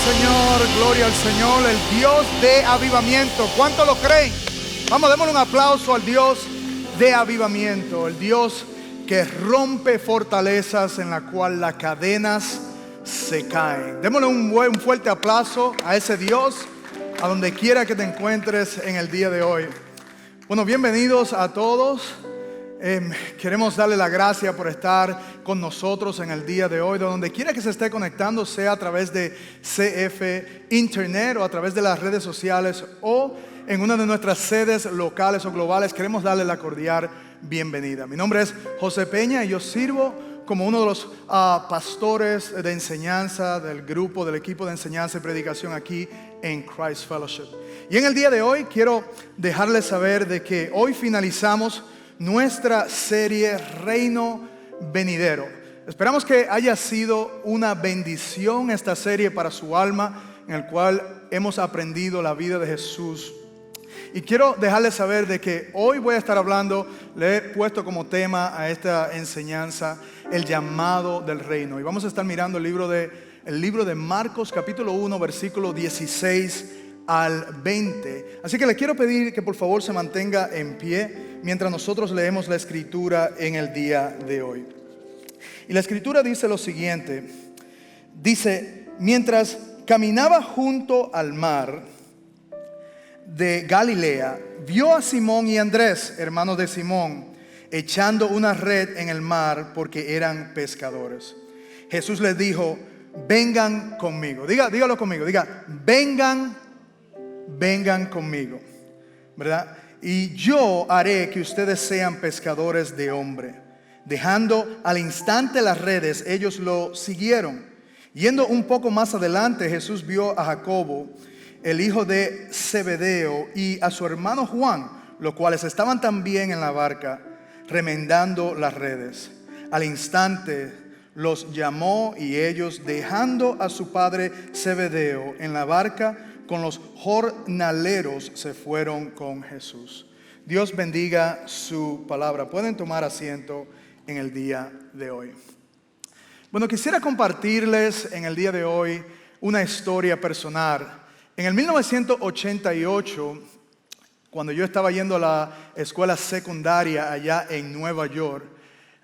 Señor, gloria al Señor, el Dios de avivamiento. ¿Cuántos lo creen? Vamos, démosle un aplauso al Dios de avivamiento, el Dios que rompe fortalezas en la cual las cadenas se caen. Démosle un fuerte aplauso a ese Dios, a donde quiera que te encuentres en el día de hoy. Bueno, bienvenidos a todos. Queremos darle la gracia por estar con nosotros en el día de hoy. De donde quiera que se esté conectando, sea a través de CF Internet o a través de las redes sociales o en una de nuestras sedes locales o globales, queremos darle la cordial bienvenida. Mi nombre es José Peña y yo sirvo como uno de los pastores de enseñanza del grupo, del equipo de enseñanza y predicación aquí en Christ Fellowship. Y en el día de hoy quiero dejarles saber de que hoy finalizamos nuestra serie Reino Venidero. Esperamos que haya sido una bendición esta serie para su alma, en el cual hemos aprendido la vida de Jesús. Y quiero dejarles saber de que hoy voy a estar hablando, le he puesto como tema a esta enseñanza el llamado del reino. Y vamos a estar mirando el libro de Marcos capítulo 1 versículo 16 al 20. Así que le quiero pedir que por favor se mantenga en pie mientras nosotros leemos la escritura en el día de hoy. Y la escritura dice lo siguiente. Dice: mientras caminaba junto al mar de Galilea, vio a Simón y Andrés, hermanos de Simón, echando una red en el mar porque eran pescadores. Jesús les dijo: vengan conmigo. Dígalo conmigo, diga: vengan conmigo, ¿verdad? Y yo haré que ustedes sean pescadores de hombre. Dejando al instante las redes, ellos lo siguieron. Yendo un poco más adelante, Jesús vio a Jacobo, el hijo de Zebedeo, y a su hermano Juan, los cuales estaban también en la barca, remendando las redes. Al instante los llamó y ellos, dejando a su padre Zebedeo en la barca con los jornaleros, se fueron con Jesús. Dios bendiga su palabra. Pueden tomar asiento en el día de hoy. Bueno, quisiera compartirles en el día de hoy una historia personal. En el 1988, cuando yo estaba yendo a la escuela secundaria allá en Nueva York,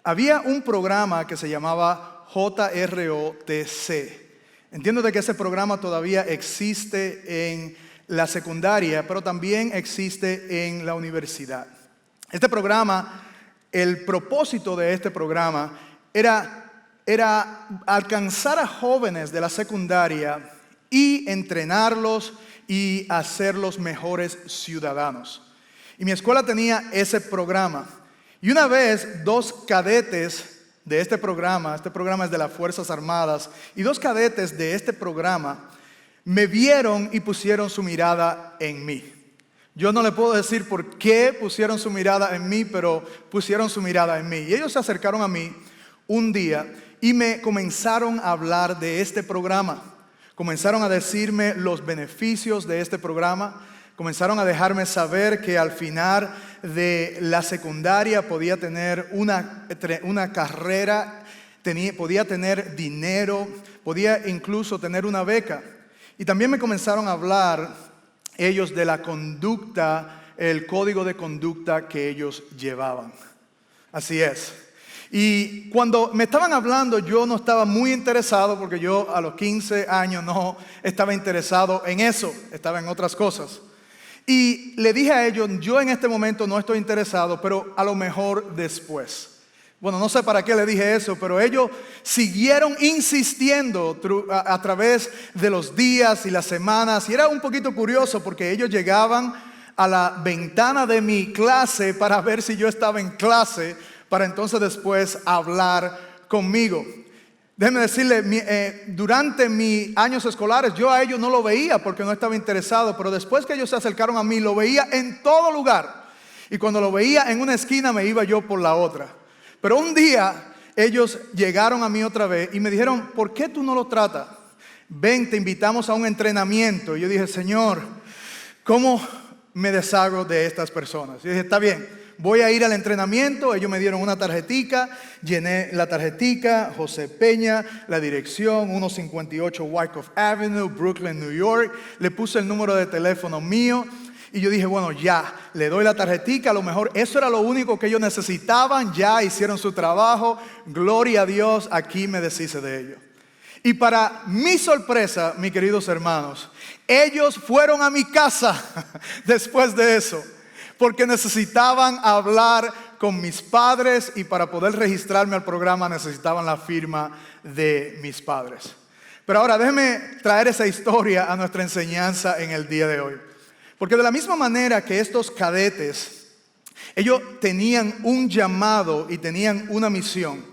había un programa que se llamaba JROTC. Entiendo de que ese programa todavía existe en la secundaria, pero también existe en la universidad. Este programa, el propósito de este programa era alcanzar a jóvenes de la secundaria y entrenarlos y hacerlos mejores ciudadanos. Y mi escuela tenía ese programa. Y una vez, dos cadetes de este programa es de las Fuerzas Armadas, y dos cadetes de este programa me vieron y pusieron su mirada en mí. Yo no le puedo decir por qué pusieron su mirada en mí, pero pusieron su mirada en mí. Y ellos se acercaron a mí un día y me comenzaron a hablar de este programa. Comenzaron a decirme los beneficios de este programa. Comenzaron a dejarme saber que al final de la secundaria podía tener una carrera, podía tener dinero, podía incluso tener una beca. Y también me comenzaron a hablar ellos de la conducta, el código de conducta que ellos llevaban. Así es. Y cuando me estaban hablando, yo no estaba muy interesado, porque yo a los 15 años no estaba interesado en eso, estaba en otras cosas. Y le dije a ellos: yo en este momento no estoy interesado, pero a lo mejor después. Bueno, no sé para qué le dije eso, pero ellos siguieron insistiendo a través de los días y las semanas. Y era un poquito curioso porque ellos llegaban a la ventana de mi clase para ver si yo estaba en clase, para entonces después hablar conmigo. Déjenme decirle, durante mis años escolares yo a ellos no lo veía porque no estaba interesado, pero después que ellos se acercaron a mí lo veía en todo lugar. Y cuando lo veía en una esquina me iba yo por la otra. Pero un día ellos llegaron a mí otra vez y me dijeron: ¿por qué tú no lo tratas? Ven, te invitamos a un entrenamiento. Y yo dije: Señor, ¿cómo me deshago de estas personas? Y yo dije: está bien, voy a ir al entrenamiento. Ellos me dieron una tarjetica, llené la tarjetica, José Peña, la dirección, 158 Wyckoff Avenue, Brooklyn, New York. Le puse el número de teléfono mío y yo dije, bueno, ya, le doy la tarjetica. A lo mejor eso era lo único que ellos necesitaban. Ya hicieron su trabajo. Gloria a Dios, aquí me deshice de ellos. Y para mi sorpresa, mis queridos hermanos, ellos fueron a mi casa después de eso, porque necesitaban hablar con mis padres y para poder registrarme al programa necesitaban la firma de mis padres. Pero ahora déjenme traer esa historia a nuestra enseñanza en el día de hoy. Porque de la misma manera que estos cadetes, ellos tenían un llamado y tenían una misión.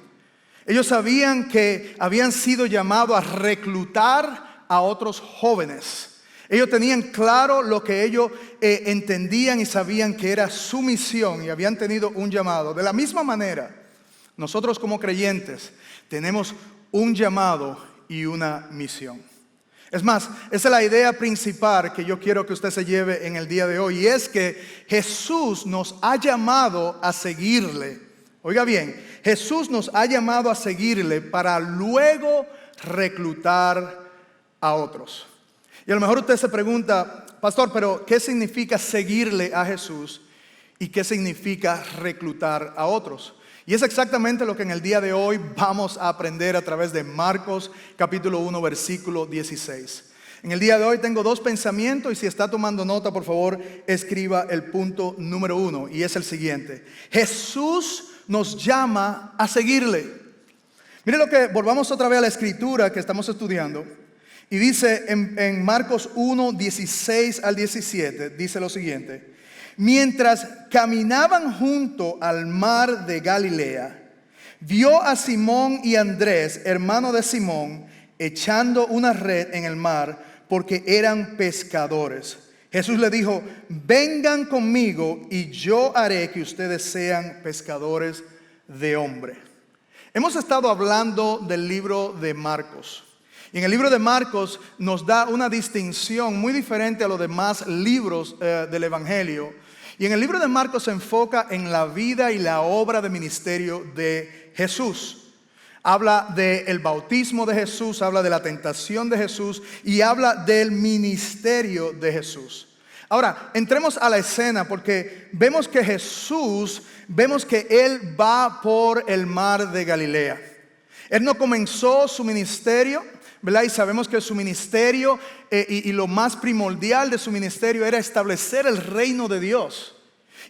Ellos sabían que habían sido llamados a reclutar a otros jóvenes. Ellos tenían claro lo que ellos entendían y sabían que era su misión y habían tenido un llamado. De la misma manera, nosotros como creyentes tenemos un llamado y una misión. Es más, esa es la idea principal que yo quiero que usted se lleve en el día de hoy. Y es que Jesús nos ha llamado a seguirle. Oiga bien, Jesús nos ha llamado a seguirle para luego reclutar a otros. Y a lo mejor usted se pregunta, pastor, pero ¿qué significa seguirle a Jesús? ¿Y qué significa reclutar a otros? Y es exactamente lo que en el día de hoy vamos a aprender a través de Marcos capítulo 1 versículo 16. En el día de hoy tengo dos pensamientos y si está tomando nota, por favor, escriba el punto número 1 y es el siguiente. Jesús nos llama a seguirle. Mire lo que, volvamos otra vez a la escritura que estamos estudiando. Y dice en Marcos 1, 16 al 17, dice lo siguiente. Mientras caminaban junto al mar de Galilea, vio a Simón y Andrés, hermano de Simón, echando una red en el mar porque eran pescadores. Jesús le dijo, vengan conmigo y yo haré que ustedes sean pescadores de hombre. Hemos estado hablando del libro de Marcos. Y en el libro de Marcos nos da una distinción muy diferente a los demás libros del Evangelio. Y en el libro de Marcos se enfoca en la vida y la obra de ministerio de Jesús. Habla del bautismo de Jesús, habla de la tentación de Jesús y habla del ministerio de Jesús. Ahora, entremos a la escena porque vemos que Jesús, vemos que Él va por el mar de Galilea. Él no comenzó su ministerio, ¿verdad? Y sabemos que su ministerio y lo más primordial de su ministerio era establecer el reino de Dios.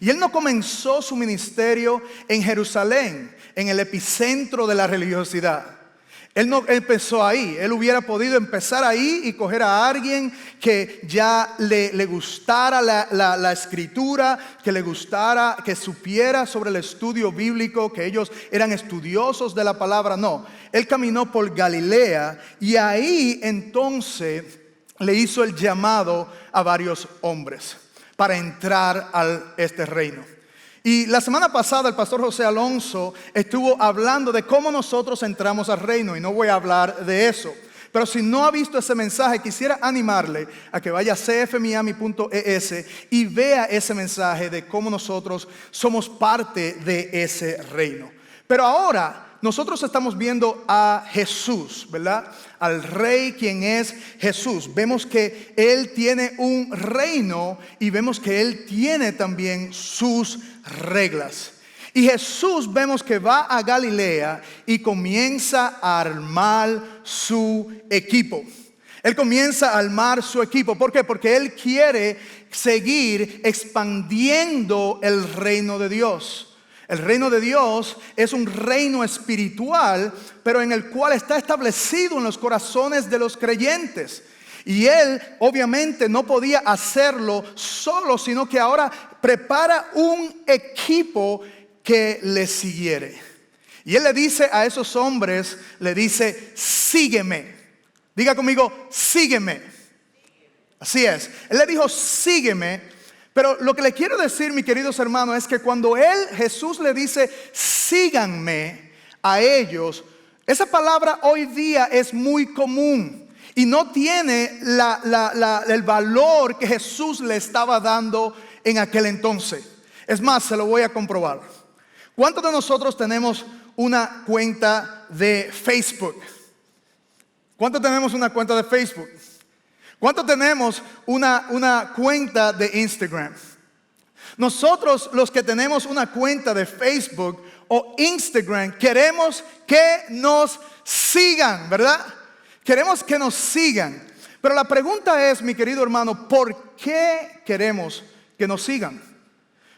Y Él no comenzó su ministerio en Jerusalén, en el epicentro de la religiosidad. Él no empezó ahí. Él hubiera podido empezar ahí y coger a alguien que ya le gustara la escritura, que le gustara, que supiera sobre el estudio bíblico, que ellos eran estudiosos de la palabra. No, Él caminó por Galilea y ahí entonces le hizo el llamado a varios hombres para entrar a este reino. Y la semana pasada el pastor José Alonso estuvo hablando de cómo nosotros entramos al reino y no voy a hablar de eso. Pero si no ha visto ese mensaje, quisiera animarle a que vaya a cfmiami.es y vea ese mensaje de cómo nosotros somos parte de ese reino. Pero ahora nosotros estamos viendo a Jesús, ¿verdad? Al Rey quien es Jesús. Vemos que Él tiene un reino y vemos que Él tiene también sus reglas. Y Jesús vemos que va a Galilea y comienza a armar su equipo. Él comienza a armar su equipo. ¿Por qué? Porque Él quiere seguir expandiendo el reino de Dios. El reino de Dios es un reino espiritual, pero en el cual está establecido en los corazones de los creyentes. Y Él obviamente no podía hacerlo solo, sino que ahora prepara un equipo que le siguiere. Y Él le dice a esos hombres, le dice, sígueme. Diga conmigo, sígueme. Así es. Él le dijo, sígueme. Pero lo que le quiero decir, mis queridos hermanos, es que cuando Jesús le dice, síganme a ellos, esa palabra hoy día es muy común y no tiene el valor que Jesús le estaba dando en aquel entonces. Es más, se lo voy a comprobar. ¿Cuántos de nosotros tenemos una cuenta de Facebook? ¿Cuántos tenemos una cuenta de Facebook? ¿Cuántos tenemos una cuenta de Instagram? Nosotros, los que tenemos una cuenta de Facebook o Instagram, queremos que nos sigan, ¿verdad? Queremos que nos sigan. Pero la pregunta es, mi querido hermano, ¿por qué queremos que nos sigan?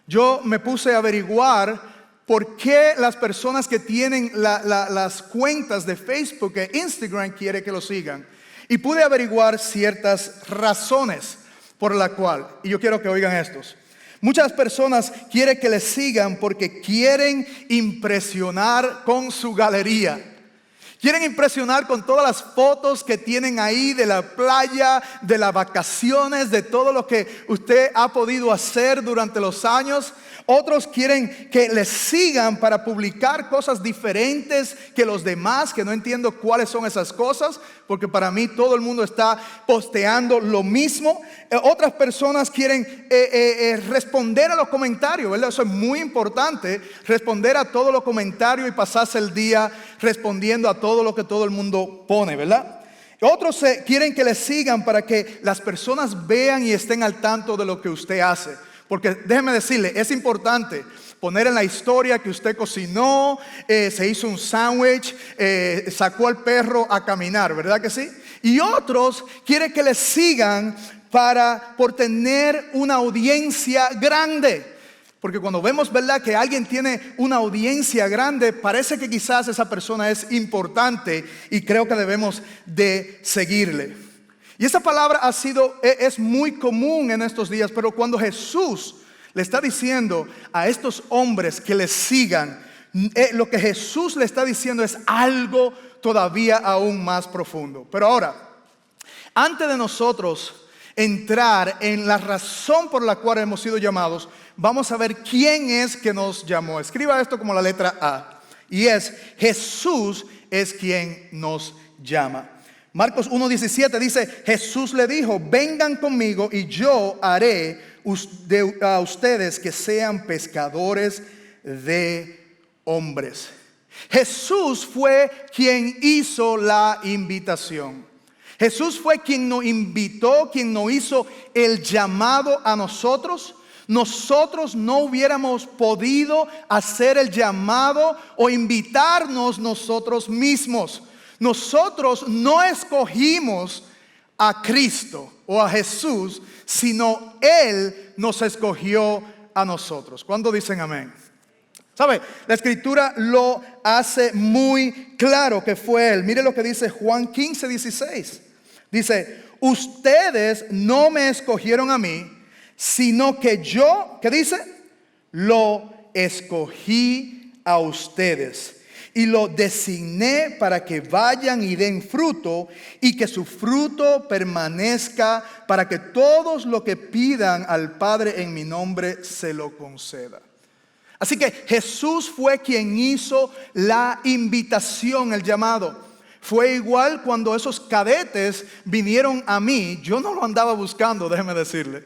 Yo me puse a averiguar por qué las personas que tienen las cuentas de Facebook e Instagram quieren que los sigan. Y pude averiguar ciertas razones por la cual, y yo quiero que oigan estos. Muchas personas quieren que les sigan porque quieren impresionar con su galería. Quieren impresionar con todas las fotos que tienen ahí de la playa, de las vacaciones, de todo lo que usted ha podido hacer durante los años. Otros quieren que les sigan para publicar cosas diferentes que los demás, que no entiendo cuáles son esas cosas, porque para mí todo el mundo está posteando lo mismo. Otras personas quieren responder a los comentarios, ¿verdad? Eso es muy importante, responder a todos los comentarios y pasarse el día respondiendo a todo lo que todo el mundo pone, ¿verdad? Otros quieren que les sigan para que las personas vean y estén al tanto de lo que usted hace. Porque déjeme decirle, es importante poner en la historia que usted cocinó, se hizo un sándwich, sacó al perro a caminar, ¿verdad que sí? Y otros quieren que les sigan por tener una audiencia grande. Porque cuando vemos, ¿verdad?, que alguien tiene una audiencia grande, parece que quizás esa persona es importante y creo que debemos de seguirle. Y esa palabra es muy común en estos días, pero cuando Jesús le está diciendo a estos hombres que le sigan, lo que Jesús le está diciendo es algo todavía aún más profundo. Pero ahora, antes de nosotros entrar en la razón por la cual hemos sido llamados, vamos a ver quién es que nos llamó. Escriba esto como la letra A. Y es Jesús es quien nos llama. Marcos 1:17 dice, Jesús le dijo, vengan conmigo y yo haré a ustedes que sean pescadores de hombres. Jesús fue quien hizo la invitación. Jesús fue quien nos invitó, quien nos hizo el llamado a nosotros. Nosotros no hubiéramos podido hacer el llamado o invitarnos nosotros mismos. Nosotros no escogimos a Cristo o a Jesús, sino Él nos escogió a nosotros. ¿Cuándo dicen amén? ¿Sabe? La escritura lo hace muy claro que fue Él. Mire lo que dice Juan 15:16. Dice, ustedes no me escogieron a mí, sino que yo, ¿qué dice? Lo escogí a ustedes. Y lo designé para que vayan y den fruto y que su fruto permanezca para que todos lo que pidan al Padre en mi nombre se lo conceda. Así que Jesús fue quien hizo la invitación, el llamado. Fue igual cuando esos cadetes vinieron a mí. Yo no lo andaba buscando, déjeme decirle.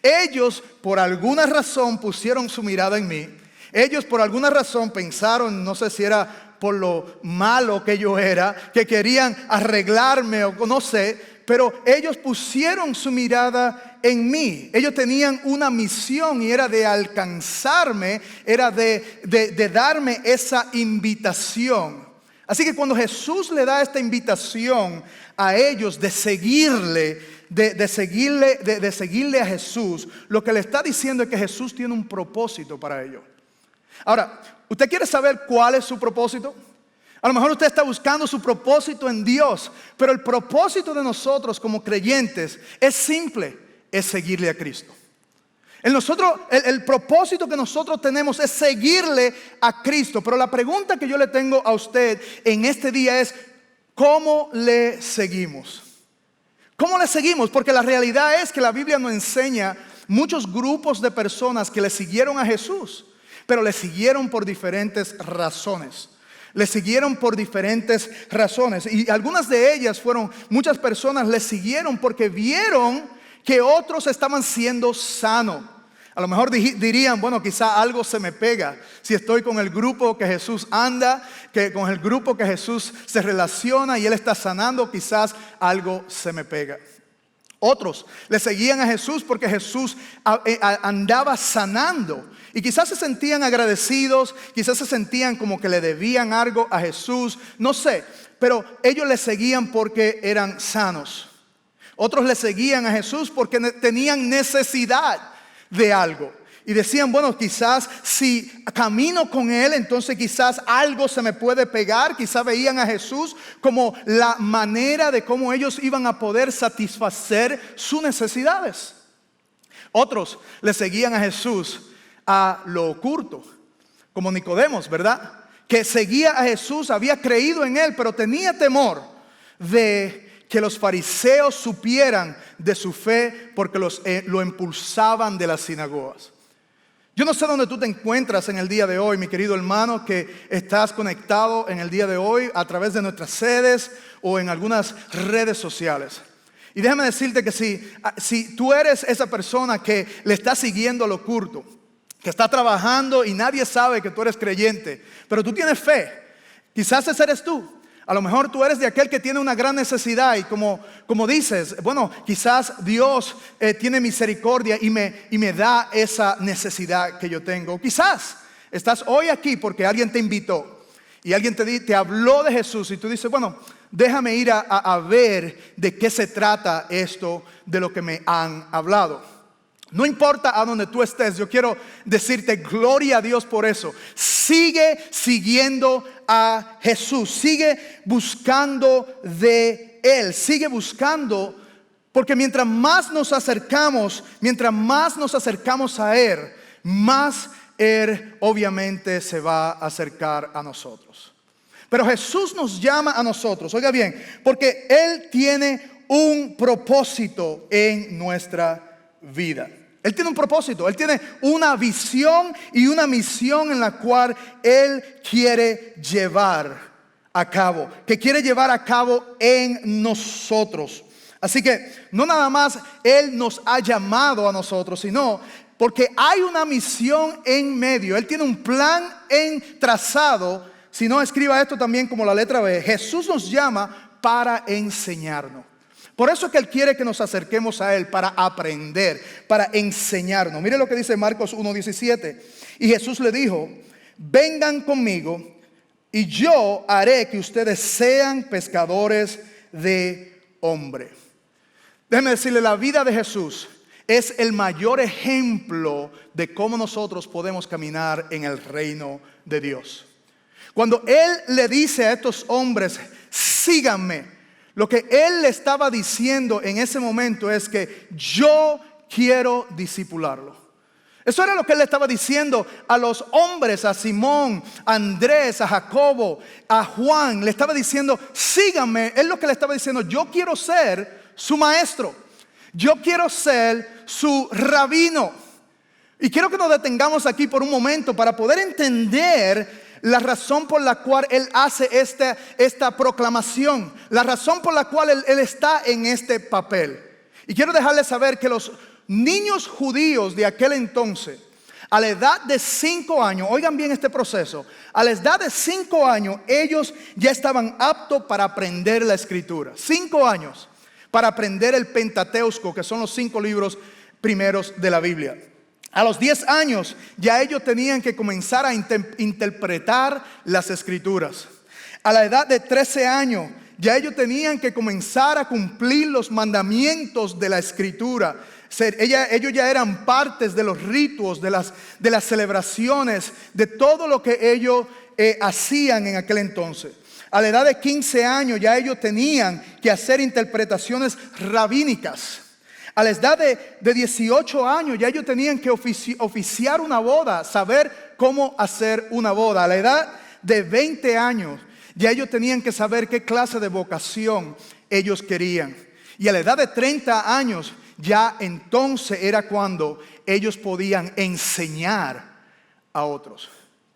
Ellos por alguna razón pusieron su mirada en mí. Ellos por alguna razón pensaron, no sé si era por lo malo que yo era, que querían arreglarme o no sé, pero ellos pusieron su mirada en mí. Ellos tenían una misión y era de alcanzarme, era de darme esa invitación. Así que cuando Jesús le da esta invitación a ellos de seguirle, de seguirle a Jesús, lo que le está diciendo es que Jesús tiene un propósito para ellos. Ahora, ¿usted quiere saber cuál es su propósito? A lo mejor usted está buscando su propósito en Dios, pero el propósito de nosotros como creyentes es simple, es seguirle a Cristo. El propósito que nosotros tenemos es seguirle a Cristo, pero la pregunta que yo le tengo a usted en este día es, ¿cómo le seguimos? ¿Cómo le seguimos? Porque la realidad es que la Biblia nos enseña muchos grupos de personas que le siguieron a Jesús, pero le siguieron por diferentes razones. Le siguieron por diferentes razones. Y algunas de ellas muchas personas le siguieron porque vieron que otros estaban siendo sanos. A lo mejor dirían, bueno, quizá algo se me pega si estoy con el grupo que Jesús anda, que con el grupo que Jesús se relaciona y Él está sanando, quizás algo se me pega. Otros le seguían a Jesús porque Jesús andaba sanando y quizás se sentían agradecidos, quizás se sentían como que le debían algo a Jesús, no sé, pero ellos le seguían porque eran sanos. Otros le seguían a Jesús porque tenían necesidad de algo y decían, bueno, quizás si camino con Él, entonces quizás algo se me puede pegar. Quizás veían a Jesús como la manera de cómo ellos iban a poder satisfacer sus necesidades. Otros le seguían a Jesús a lo oculto, como Nicodemos, ¿verdad? Que seguía a Jesús, había creído en Él, pero tenía temor de que los fariseos supieran de su fe porque lo impulsaban de las sinagogas. Yo no sé dónde tú te encuentras en el día de hoy, mi querido hermano, que estás conectado en el día de hoy a través de nuestras sedes o en algunas redes sociales. Y déjame decirte que si tú eres esa persona que le está siguiendo lo oculto, que está trabajando y nadie sabe que tú eres creyente, pero tú tienes fe, quizás ese eres tú. A lo mejor tú eres de aquel que tiene una gran necesidad y como dices, bueno, quizás Dios tiene misericordia y me da esa necesidad que yo tengo. Quizás estás hoy aquí porque alguien te invitó y alguien te habló de Jesús y tú dices, bueno, déjame ir a ver de qué se trata esto de lo que me han hablado. No importa a donde tú estés, yo quiero decirte gloria a Dios por eso. Sigue siguiendo a Jesús, sigue buscando de Él, sigue buscando, porque mientras más nos acercamos a Él, más Él obviamente se va a acercar a nosotros. Pero Jesús nos llama a nosotros, oiga bien, porque Él tiene un propósito en nuestra vida. Él tiene un propósito, Él tiene una visión y una misión en la cual Él quiere llevar a cabo, que quiere llevar a cabo en nosotros. Así que no nada más Él nos ha llamado a nosotros, sino porque hay una misión en medio. Él tiene un plan trazado. Si no, escriba esto también como la letra B. Jesús nos llama para enseñarnos. Por eso es que Él quiere que nos acerquemos a Él para aprender, para enseñarnos. Mire lo que dice Marcos 1:17. Y Jesús le dijo, vengan conmigo y yo haré que ustedes sean pescadores de hombres. Déjeme decirle, la vida de Jesús es el mayor ejemplo de cómo nosotros podemos caminar en el reino de Dios. Cuando Él le dice a estos hombres, síganme, lo que Él le estaba diciendo en ese momento es que yo quiero discipularlo. Eso era lo que Él le estaba diciendo a los hombres, a Simón, a Andrés, a Jacobo, a Juan. Le estaba diciendo, síganme. Él lo que le estaba diciendo, yo quiero ser su maestro. Yo quiero ser su rabino. Y quiero que nos detengamos aquí por un momento para poder entender la razón por la cual Él hace esta proclamación, la razón por la cual él está en este papel. Y quiero dejarles saber que los niños judíos de aquel entonces, a la edad de 5 años, oigan bien este proceso, a la edad de 5 años ellos ya estaban aptos para aprender la escritura. 5 años para aprender el Pentateuco, que son los 5 libros primeros de la Biblia. A los 10 años ya ellos tenían que comenzar a interpretar las escrituras. A la edad de 13 años ya ellos tenían que comenzar a cumplir los mandamientos de la escritura. Ellos ya eran partes de los ritos, de las celebraciones, de todo lo que ellos hacían en aquel entonces. A la edad de 15 años ya ellos tenían que hacer interpretaciones rabínicas. A la edad de 18 años ya ellos tenían que oficiar una boda, saber cómo hacer una boda. A la edad de 20 años ya ellos tenían que saber qué clase de vocación ellos querían. Y a la edad de 30 años ya entonces era cuando ellos podían enseñar a otros.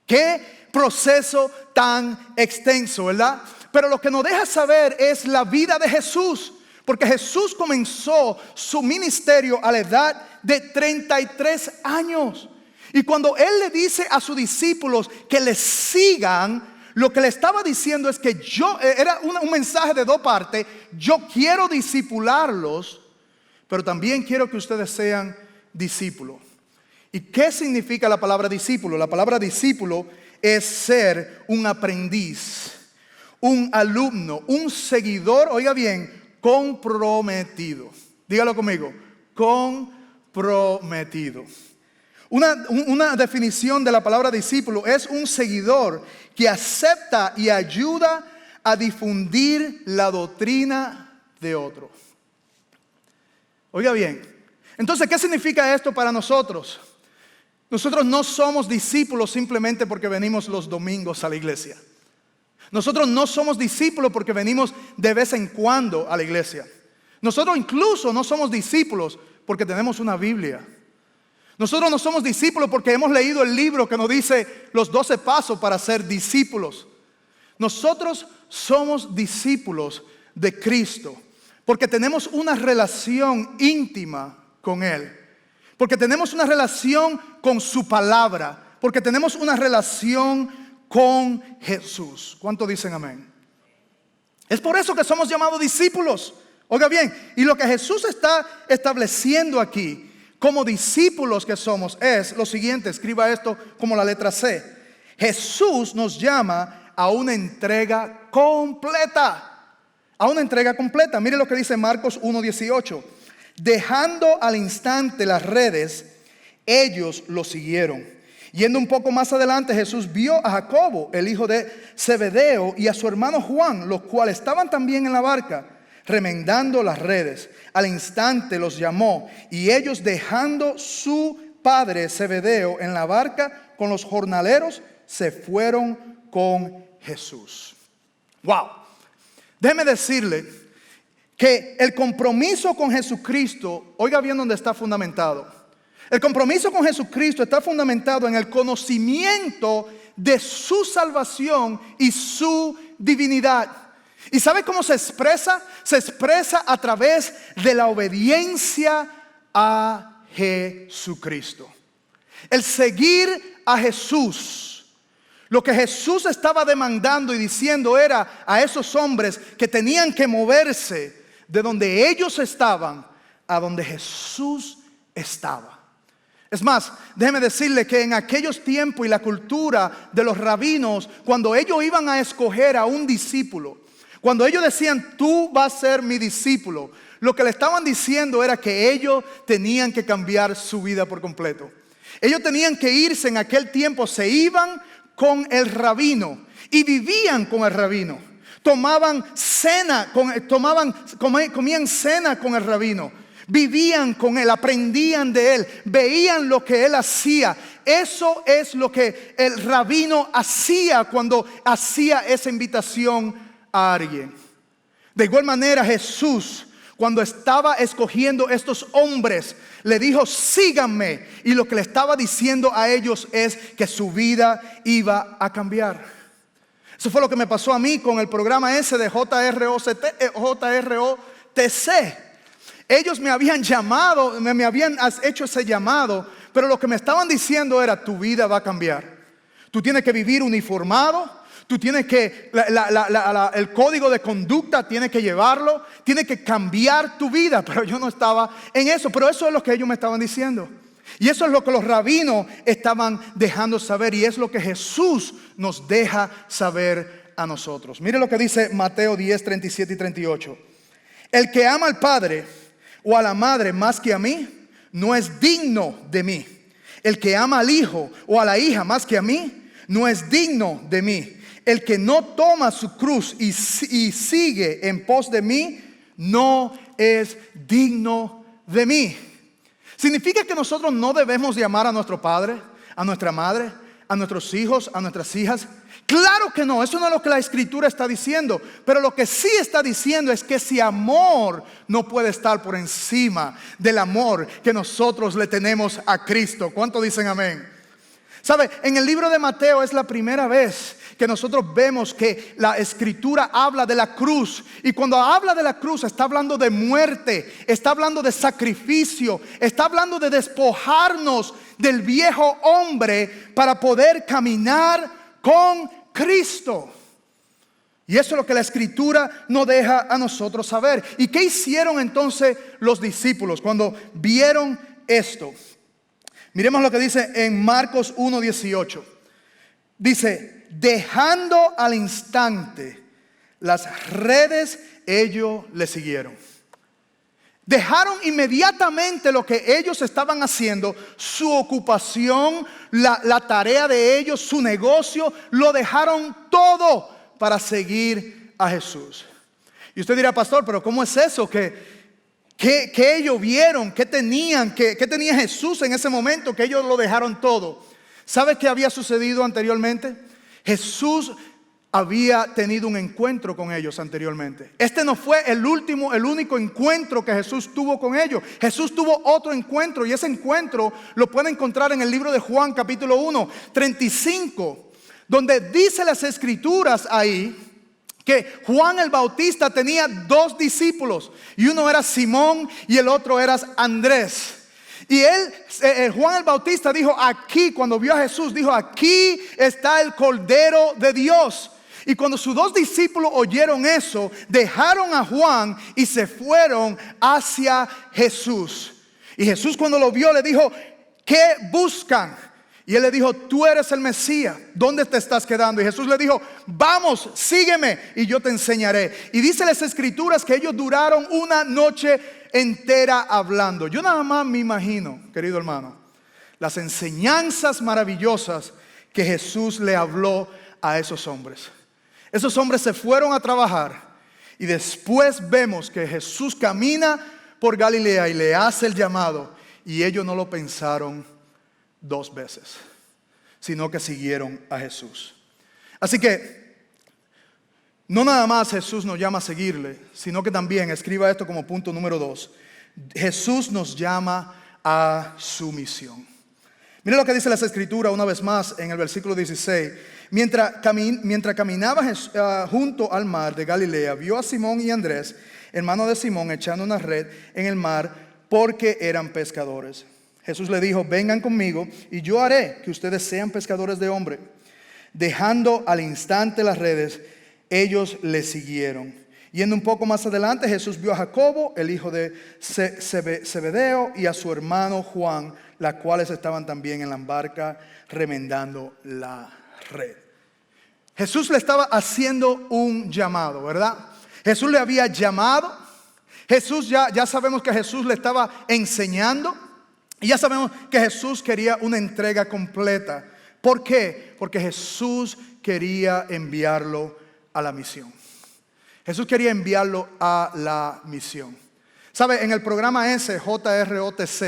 Qué proceso tan extenso, ¿verdad? Pero lo que nos deja saber es la vida de Jesús. Porque Jesús comenzó su ministerio a la edad de 33 años. Y cuando Él le dice a sus discípulos que le sigan, lo que le estaba diciendo es que era un mensaje de dos partes. Yo quiero discipularlos, pero también quiero que ustedes sean discípulos. ¿Y qué significa la palabra discípulo? La palabra discípulo es ser un aprendiz, un alumno, un seguidor, oiga bien, comprometido. Dígalo conmigo, comprometido. Una definición de la palabra discípulo es un seguidor que acepta y ayuda a difundir la doctrina de otro. Oiga bien, entonces, ¿qué significa esto para nosotros? Nosotros no somos discípulos simplemente porque venimos los domingos a la iglesia. Nosotros no somos discípulos porque venimos de vez en cuando a la iglesia. Nosotros incluso no somos discípulos porque tenemos una Biblia. Nosotros no somos discípulos porque hemos leído el libro que nos dice los 12 pasos para ser discípulos. Nosotros somos discípulos de Cristo porque tenemos una relación íntima con Él. Porque tenemos una relación con su palabra. Porque tenemos una relación con Jesús. ¿Cuántos dicen amén? Es por eso que somos llamados discípulos. Oiga bien, y lo que Jesús está estableciendo aquí como discípulos que somos es lo siguiente. Escriba esto como la letra C. Jesús nos llama a una entrega completa. A una entrega completa. Mire lo que dice Marcos 1:18. Dejando al instante las redes, ellos lo siguieron. Yendo un poco más adelante, Jesús vio a Jacobo, el hijo de Zebedeo, y a su hermano Juan, los cuales estaban también en la barca, remendando las redes. Al instante los llamó, y ellos, dejando su padre Zebedeo en la barca con los jornaleros, se fueron con Jesús. Wow. Déjeme decirle que el compromiso con Jesucristo, oiga bien dónde está fundamentado. El compromiso con Jesucristo está fundamentado en el conocimiento de su salvación y su divinidad. ¿Y sabe cómo se expresa? Se expresa a través de la obediencia a Jesucristo. El seguir a Jesús. Lo que Jesús estaba demandando y diciendo era a esos hombres que tenían que moverse de donde ellos estaban a donde Jesús estaba. Es más, déjeme decirle que en aquellos tiempos y la cultura de los rabinos, cuando ellos iban a escoger a un discípulo, cuando ellos decían, tú vas a ser mi discípulo, lo que le estaban diciendo era que ellos tenían que cambiar su vida por completo. Ellos tenían que irse en aquel tiempo, se iban con el rabino y vivían con el rabino. Tomaban cena, comían cena con el rabino. Vivían con él, aprendían de él, veían lo que él hacía. Eso es lo que el rabino hacía cuando hacía esa invitación a alguien. De igual manera, Jesús, cuando estaba escogiendo estos hombres, le dijo, síganme. Y lo que le estaba diciendo a ellos es que su vida iba a cambiar. Eso fue lo que me pasó a mí con el programa ese de JROTC. Ellos me habían llamado, me habían hecho ese llamado, pero lo que me estaban diciendo era, tu vida va a cambiar. Tú tienes que vivir uniformado. Tú tienes que, el código de conducta tienes que llevarlo, tienes que cambiar tu vida. Pero yo no estaba en eso, pero eso es lo que ellos me estaban diciendo. Y eso es lo que los rabinos estaban dejando saber, y es lo que Jesús nos deja saber a nosotros. Mire lo que dice Mateo 10, 37 y 38. El que ama al padre o a la madre más que a mí, no es digno de mí. El que ama al hijo o a la hija más que a mí, no es digno de mí. El que no toma su cruz y sigue en pos de mí, no es digno de mí. ¿Significa que nosotros no debemos llamar a nuestro padre, a nuestra madre, a nuestros hijos, a nuestras hijas? Claro que no, eso no es lo que la Escritura está diciendo. Pero lo que sí está diciendo es que ese amor no puede estar por encima del amor que nosotros le tenemos a Cristo. ¿Cuántos dicen amén? ¿Sabe? En el libro de Mateo es la primera vez que nosotros vemos que la Escritura habla de la cruz. Y cuando habla de la cruz está hablando de muerte, está hablando de sacrificio, está hablando de despojarnos del viejo hombre para poder caminar con Cristo. Y eso es lo que la Escritura no deja a nosotros saber. ¿Y qué hicieron entonces los discípulos cuando vieron esto? Miremos lo que dice en Marcos 1:18. Dice, dejando al instante las redes, ellos le siguieron. Dejaron inmediatamente lo que ellos estaban haciendo, su ocupación, la tarea de ellos, su negocio, lo dejaron todo para seguir a Jesús. Y usted dirá, pastor, pero ¿cómo es eso? ¿Qué ellos vieron? ¿Qué tenían? ¿Qué tenía Jesús en ese momento que ellos lo dejaron todo? ¿Sabe qué había sucedido anteriormente? Jesús había tenido un encuentro con ellos anteriormente. Este no fue el único encuentro que Jesús tuvo con ellos. Jesús tuvo otro encuentro, y ese encuentro lo puede encontrar en el libro de Juan capítulo 1, 35, donde dice las Escrituras ahí que Juan el Bautista tenía 2 discípulos, y uno era Simón y el otro era Andrés. Y Juan el Bautista dijo, aquí, cuando vio a Jesús, dijo, aquí está el Cordero de Dios. Y cuando sus 2 discípulos oyeron eso, dejaron a Juan y se fueron hacia Jesús. Y Jesús, cuando lo vio, le dijo, ¿qué buscan? Y él le dijo, tú eres el Mesías, ¿dónde te estás quedando? Y Jesús le dijo, vamos, sígueme y yo te enseñaré. Y dice las Escrituras que ellos duraron una noche entera hablando. Yo nada más me imagino, querido hermano, las enseñanzas maravillosas que Jesús le habló a esos hombres. Esos hombres se fueron a trabajar, y después vemos que Jesús camina por Galilea y le hace el llamado, y ellos no lo pensaron 2 veces, sino que siguieron a Jesús. Así que no nada más Jesús nos llama a seguirle, sino que también, escriba esto como punto número 2, Jesús nos llama a su misión. Mire lo que dice las Escrituras una vez más en el versículo 16. Mientras caminaba junto al mar de Galilea, vio a Simón y Andrés, hermano de Simón, echando una red en el mar porque eran pescadores. Jesús le dijo, vengan conmigo y yo haré que ustedes sean pescadores de hombres. Dejando al instante las redes, ellos le siguieron. Yendo un poco más adelante, Jesús vio a Jacobo, el hijo de Zebedeo, y a su hermano Juan, las cuales estaban también en la barca remendando la red. Jesús le estaba haciendo un llamado, ¿verdad? Jesús le había llamado. Jesús ya sabemos que Jesús le estaba enseñando. Y ya sabemos que Jesús quería una entrega completa. ¿Por qué? Porque Jesús quería enviarlo a la misión. Jesús quería enviarlo a la misión. ¿Sabe? En el programa JROTC,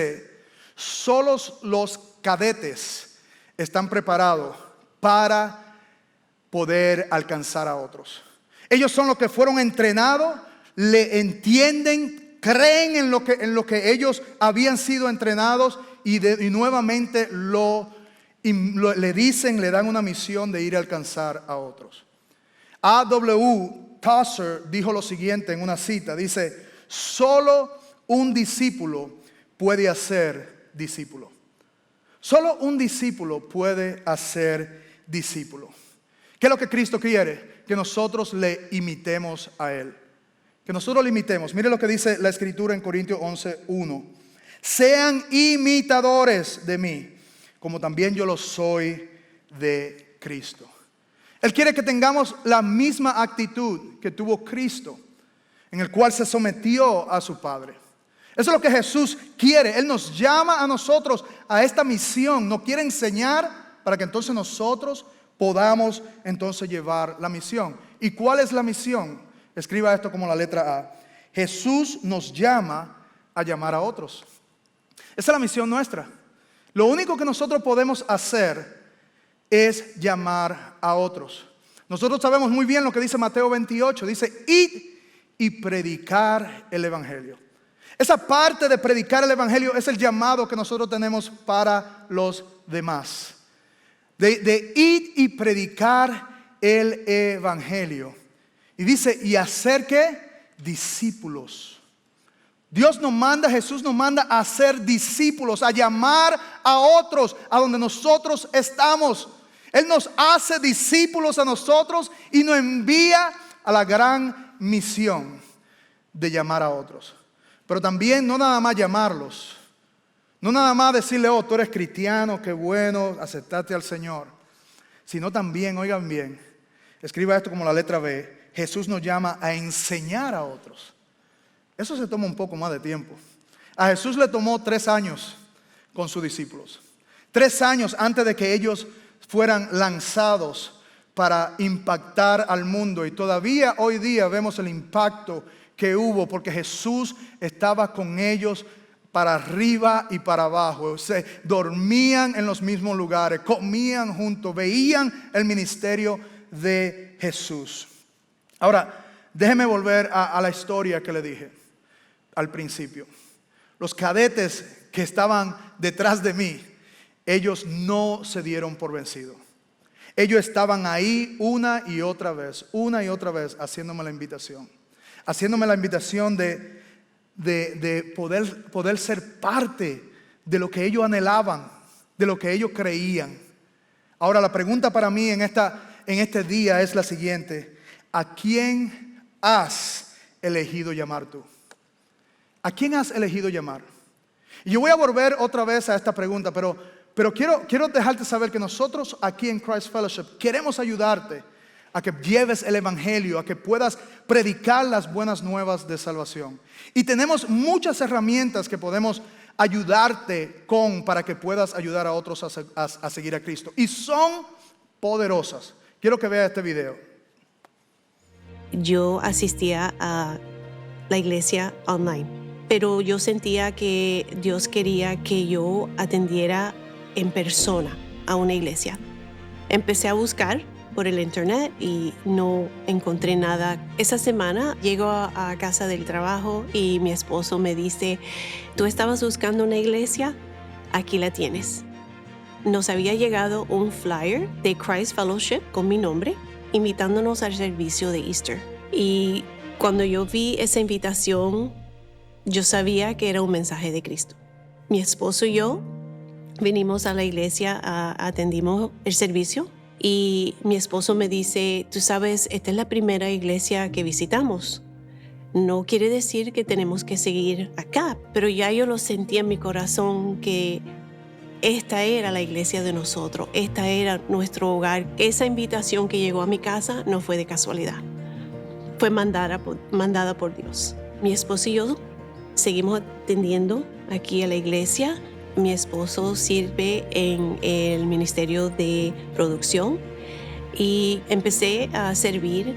solo los cadetes están preparados para poder alcanzar a otros. Ellos son los que fueron entrenados, le entienden, creen en lo que ellos habían sido entrenados y nuevamente le dicen, le dan una misión de ir a alcanzar a otros. A.W. Tozer dijo lo siguiente en una cita, dice, solo un discípulo puede hacer discípulo. Solo un discípulo puede hacer discípulo. ¿Qué es lo que Cristo quiere? Que nosotros le imitemos a Él. Que nosotros le imitemos. Mire lo que dice la Escritura en Corintios 11:1. Sean imitadores de mí, como también yo lo soy de Cristo. Él quiere que tengamos la misma actitud que tuvo Cristo, en el cual se sometió a su Padre. Eso es lo que Jesús quiere. Él nos llama a nosotros a esta misión. Nos quiere enseñar para que entonces nosotros podamos entonces llevar la misión. ¿Y cuál es la misión? Escriba esto como la letra A. Jesús nos llama a llamar a otros. Esa es la misión nuestra. Lo único que nosotros podemos hacer es llamar a otros. Nosotros sabemos muy bien lo que dice Mateo 28. Dice, id y predicar el Evangelio. Esa parte de predicar el Evangelio es el llamado que nosotros tenemos para los demás. De ir y predicar el evangelio. Y dice, y hacer ¿qué? Discípulos. Dios nos manda, Jesús nos manda a ser discípulos, a llamar a otros a donde nosotros estamos. Él nos hace discípulos a nosotros y nos envía a la gran misión de llamar a otros. Pero también no nada más llamarlos, no nada más decirle, oh, tú eres cristiano, qué bueno, aceptaste al Señor. Sino también, oigan bien, escriba esto como la letra B, Jesús nos llama a enseñar a otros. Eso se toma un poco más de tiempo. A Jesús le tomó 3 años con sus discípulos. 3 años antes de que ellos fueran lanzados para impactar al mundo. Y todavía hoy día vemos el impacto que hubo porque Jesús estaba con ellos para arriba y para abajo. Se dormían en los mismos lugares, comían juntos, veían el ministerio de Jesús. Ahora, déjeme volver a la historia que le dije al principio. Los cadetes que estaban detrás de mí, ellos no se dieron por vencidos. Ellos estaban ahí una y otra vez, haciéndome la invitación. Haciéndome la invitación de poder ser parte de lo que ellos anhelaban, de lo que ellos creían. Ahora la pregunta para mí en este día es la siguiente: ¿a quién has elegido llamar tú? ¿A quién has elegido llamar? Y yo voy a volver otra vez a esta pregunta, pero quiero dejarte saber que nosotros aquí en Christ Fellowship queremos ayudarte a que lleves el evangelio, a que puedas predicar las buenas nuevas de salvación. Y tenemos muchas herramientas que podemos ayudarte para que puedas ayudar a otros a seguir a Cristo. Y son poderosas. Quiero que vea este video. Yo asistía a la iglesia online, pero yo sentía que Dios quería que yo atendiera en persona a una iglesia. Empecé a buscar por el internet y no encontré nada. Esa semana llego a casa del trabajo y mi esposo me dice, ¿tú estabas buscando una iglesia? Aquí la tienes. Nos había llegado un flyer de Christ Fellowship con mi nombre, invitándonos al servicio de Easter. Y cuando yo vi esa invitación, yo sabía que era un mensaje de Cristo. Mi esposo y yo venimos a la iglesia, atendimos el servicio. Y mi esposo me dice, tú sabes, esta es la primera iglesia que visitamos. No quiere decir que tenemos que seguir acá, pero ya yo lo sentí en mi corazón que esta era la iglesia de nosotros, esta era nuestro hogar. Esa invitación que llegó a mi casa no fue de casualidad, fue mandada por Dios. Mi esposo y yo seguimos atendiendo aquí a la iglesia. Mi esposo sirve en el ministerio de producción y empecé a servir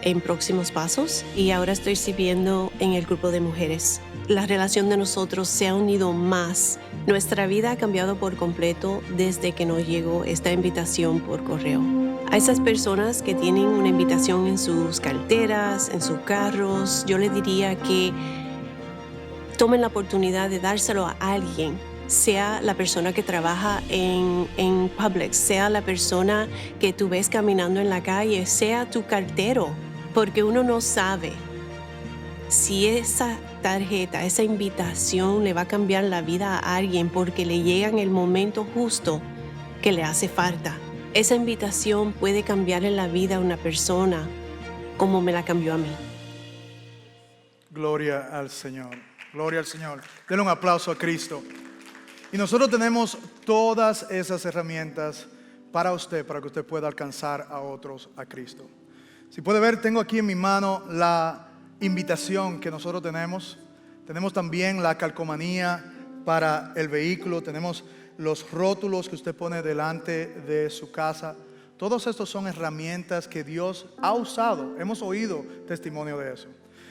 en Próximos Pasos y ahora estoy sirviendo en el grupo de mujeres. La relación de nosotros se ha unido más. Nuestra vida ha cambiado por completo desde que nos llegó esta invitación por correo. A esas personas que tienen una invitación en sus carteras, en sus carros, yo les diría que tomen la oportunidad de dárselo a alguien, sea la persona que trabaja en Publix, sea la persona que tú ves caminando en la calle, sea tu cartero, porque uno no sabe si esa tarjeta, esa invitación le va a cambiar la vida a alguien porque le llega en el momento justo que le hace falta. Esa invitación puede cambiarle la vida a una persona como me la cambió a mí. Gloria al Señor, gloria al Señor. Denle un aplauso a Cristo. Y nosotros tenemos todas esas herramientas para usted, para que usted pueda alcanzar a otros a Cristo. Si puede ver, tengo aquí en mi mano la invitación que nosotros tenemos. Tenemos también la calcomanía para el vehículo. Tenemos los rótulos que usted pone delante de su casa. Todos estos son herramientas que Dios ha usado. Hemos oído testimonio de eso.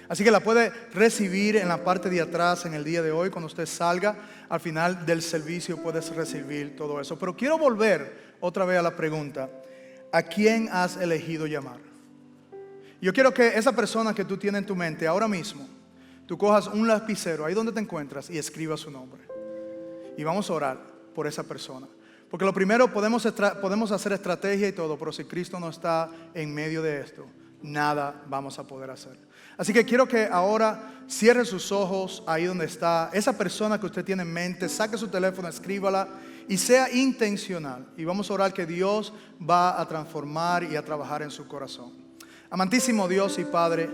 Así que la puede recibir en la parte de atrás en el día de hoy. Cuando usted salga al final del servicio puedes recibir todo eso. Pero quiero volver otra vez a la pregunta: ¿a quién has elegido llamar? Yo quiero que esa persona que tú tienes en tu mente ahora mismo, tú cojas un lapicero ahí donde te encuentras y escribas su nombre. Y vamos a orar por esa persona. Porque lo primero, podemos hacer estrategia y todo, pero si Cristo no está en medio de esto, nada vamos a poder hacer. Así que quiero que ahora cierre sus ojos ahí donde está. Esa persona que usted tiene en mente, saque su teléfono, escríbala y sea intencional. Y vamos a orar que Dios va a transformar y a trabajar en su corazón. Amantísimo Dios y Padre,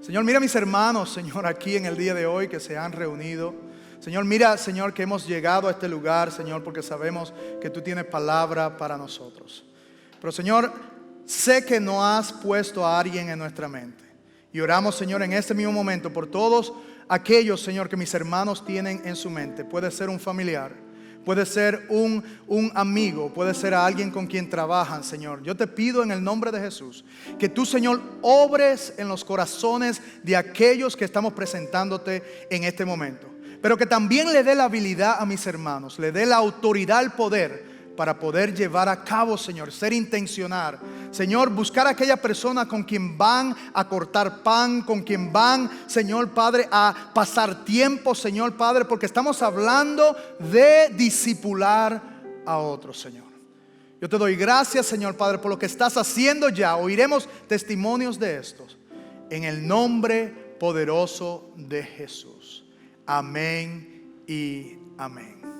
Señor, mira a mis hermanos, Señor, aquí en el día de hoy que se han reunido. Señor, mira, Señor, que hemos llegado a este lugar, Señor, porque sabemos que tú tienes palabra para nosotros. Pero, Señor, sé que no has puesto a alguien en nuestra mente. Y oramos, Señor, en este mismo momento por todos aquellos, Señor, que mis hermanos tienen en su mente. Puede ser un familiar, puede ser un amigo, puede ser a alguien con quien trabajan, Señor. Yo te pido en el nombre de Jesús que tú, Señor, obres en los corazones de aquellos que estamos presentándote en este momento. Pero que también le dé la habilidad a mis hermanos, le dé la autoridad, el poder para poder llevar a cabo, Señor, ser intencional. Señor, buscar a aquella persona con quien van a cortar pan, con quien van, Señor Padre, a pasar tiempo, Señor Padre, porque estamos hablando de discipular a otros, Señor. Yo te doy gracias, Señor Padre, por lo que estás haciendo ya. Oiremos testimonios de estos en el nombre poderoso de Jesús. Amén y amén.